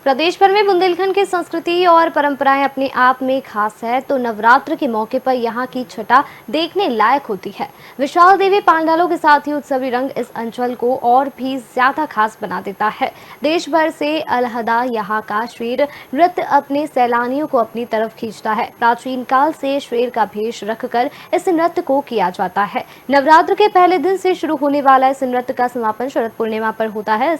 प्रदेश भर में बुंदेलखंड की संस्कृति और परंपराएं अपने आप में खास है, तो नवरात्र के मौके पर यहाँ की छटा देखने लायक होती है। विशाल देवी पांडालों के साथ ही उत्सवी रंग इस अंचल को और भी ज्यादा खास बना देता है। देश भर से अलहदा यहाँ का शेर नृत्य अपने सैलानियों को अपनी तरफ खींचता है। प्राचीन काल से शेर का भेष रखकर इस नृत्य को किया जाता है। नवरात्र के पहले दिन से शुरू होने वाला इस नृत्य का समापन शरद पूर्णिमा पर होता है।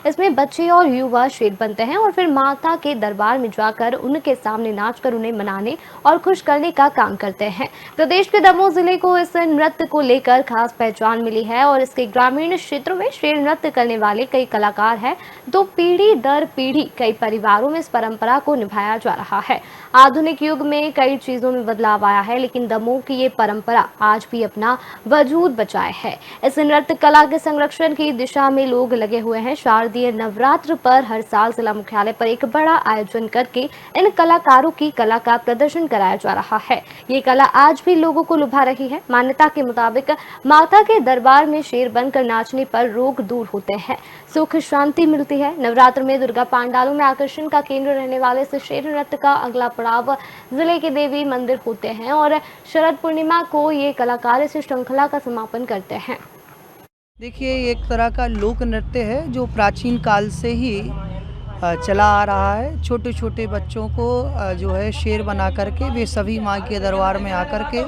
इसमें बच्चे और युवा शेर बनते हैं और फिर माता के दरबार में जाकर उनके सामने नाचकर उन्हें मनाने और खुश करने का काम करते हैं। प्रदेश के दमोह जिले को इस नृत्य को लेकर खास पहचान मिली है और इसके ग्रामीण क्षेत्रों में शेर नृत्य करने वाले कई कलाकार हैं। तो पीढ़ी दर पीढ़ी कई परिवारों में इस परंपरा को निभाया जा रहा है। आधुनिक युग में कई चीजों में बदलाव आया है, लेकिन दमोह की ये परंपरा आज भी अपना वजूद बचाए है। इस नृत्य कला के संरक्षण की दिशा में लोग लगे हुए हैं। शारदीय नवरात्र पर हर साल जिला मुख्यालय पर एक बड़ा आयोजन करके इन कलाकारों की कला का प्रदर्शन कराया जा रहा है। ये कला आज भी लोगों को लुभा रही है। मान्यता के मुताबिक माता के दरबार में शेर बनकर नाचने पर रोग दूर होते हैं, सुख शांति मिलती है। नवरात्र में दुर्गा पांडालों में आकर्षण का केंद्र रहने वाले इस शेर नृत्य का अगला पड़ाव जिले के देवी मंदिर होते हैं और शरद पूर्णिमा को ये कलाकार इस श्रृंखला का समापन करते हैं। देखिए, एक तरह का लोक नृत्य है जो प्राचीन काल से ही चला आ रहा है। छोटे छोटे बच्चों को जो है शेर बना करके वे सभी माँ के दरबार में आकर के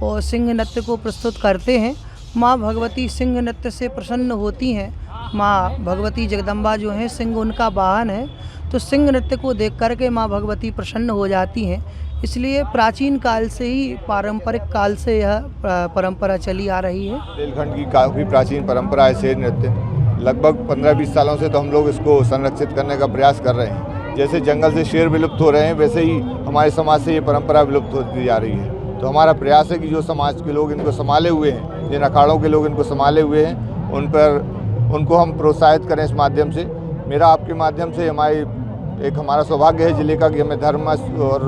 और सिंह नृत्य को प्रस्तुत करते हैं। माँ भगवती सिंह नृत्य से प्रसन्न होती हैं। माँ भगवती जगदम्बा जो हैं, सिंह उनका वाहन है, तो सिंह नृत्य को देख करके माँ भगवती प्रसन्न हो जाती हैं। इसलिए प्राचीन काल से ही, पारंपरिक काल से यह परंपरा चली आ रही है। बुंदेलखंड की काफ़ी प्राचीन परंपरा है शेर नृत्य। लगभग 15-20 सालों से तो हम लोग इसको संरक्षित करने का प्रयास कर रहे हैं। जैसे जंगल से शेर विलुप्त हो रहे हैं, वैसे ही हमारे समाज से ये परंपरा विलुप्त होती जा रही है। तो हमारा प्रयास है कि जो समाज के लोग इनको संभाले हुए हैं, जिन अखाड़ों के लोग इनको संभाले हुए हैं, उनको हम प्रोत्साहित करें इस माध्यम से। मेरा आपके माध्यम से हमारा सौभाग्य है जिले का कि हमें धर्म और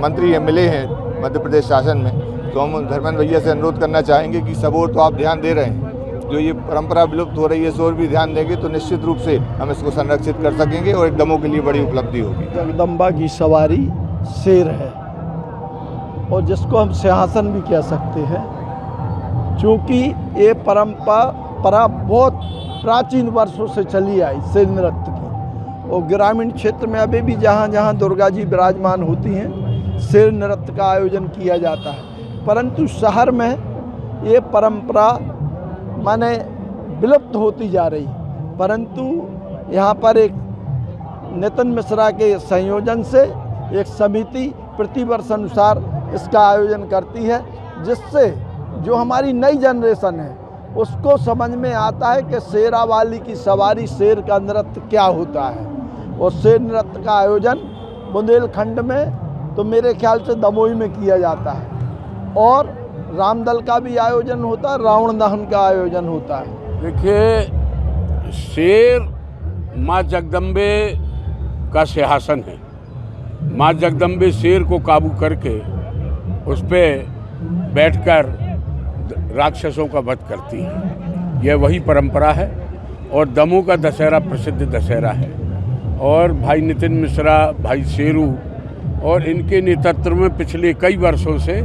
मंत्री मिले हैं मध्य प्रदेश शासन में। तो हम धर्मेंद्र भैया से अनुरोध करना चाहेंगे कि सब और तो आप ध्यान दे रहे हैं, जो ये परंपरा विलुप्त हो रही है इस और भी ध्यान देंगे तो निश्चित रूप से हम इसको संरक्षित कर सकेंगे और एक दमोह के लिए बड़ी उपलब्धि होगी। जगदम्बा की सवारी शेर है और जिसको हम सिंहासन भी कह सकते हैं, क्योंकि ये परंपरा बहुत प्राचीन वर्षों से चली आई शेर नृत्य की। और ग्रामीण क्षेत्र में अभी भी जहाँ जहाँ दुर्गा जी विराजमान होती हैं, शेर नृत्य का आयोजन किया जाता है। परंतु शहर में ये परंपरा माने विलुप्त होती जा रही। परंतु यहाँ पर एक नितिन मिश्रा के संयोजन से एक समिति प्रतिवर्ष अनुसार इसका आयोजन करती है, जिससे जो हमारी नई जनरेशन है उसको समझ में आता है कि शेरावाली की सवारी, शेर का नृत्य क्या होता है। और शेर नृत्य का आयोजन बुंदेलखंड में तो मेरे ख्याल से दमोह में किया जाता है और रामदल का भी आयोजन होता है, रावण दहन का आयोजन होता है। देखिए, शेर माँ जगदम्बे का सिंहासन है। माँ जगदम्बे शेर को काबू करके उस पर बैठकर राक्षसों का वध करती है। यह वही परंपरा है और दमोह का दशहरा प्रसिद्ध दशहरा है। और भाई नितिन मिश्रा, भाई शेरू और इनके नेतृत्व में पिछले कई वर्षों से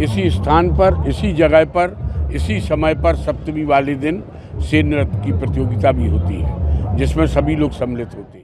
इसी स्थान पर, इसी जगह पर, इसी समय पर सप्तमी वाले दिन शेर नृत्य की प्रतियोगिता भी होती है, जिसमें सभी लोग सम्मिलित होते हैं।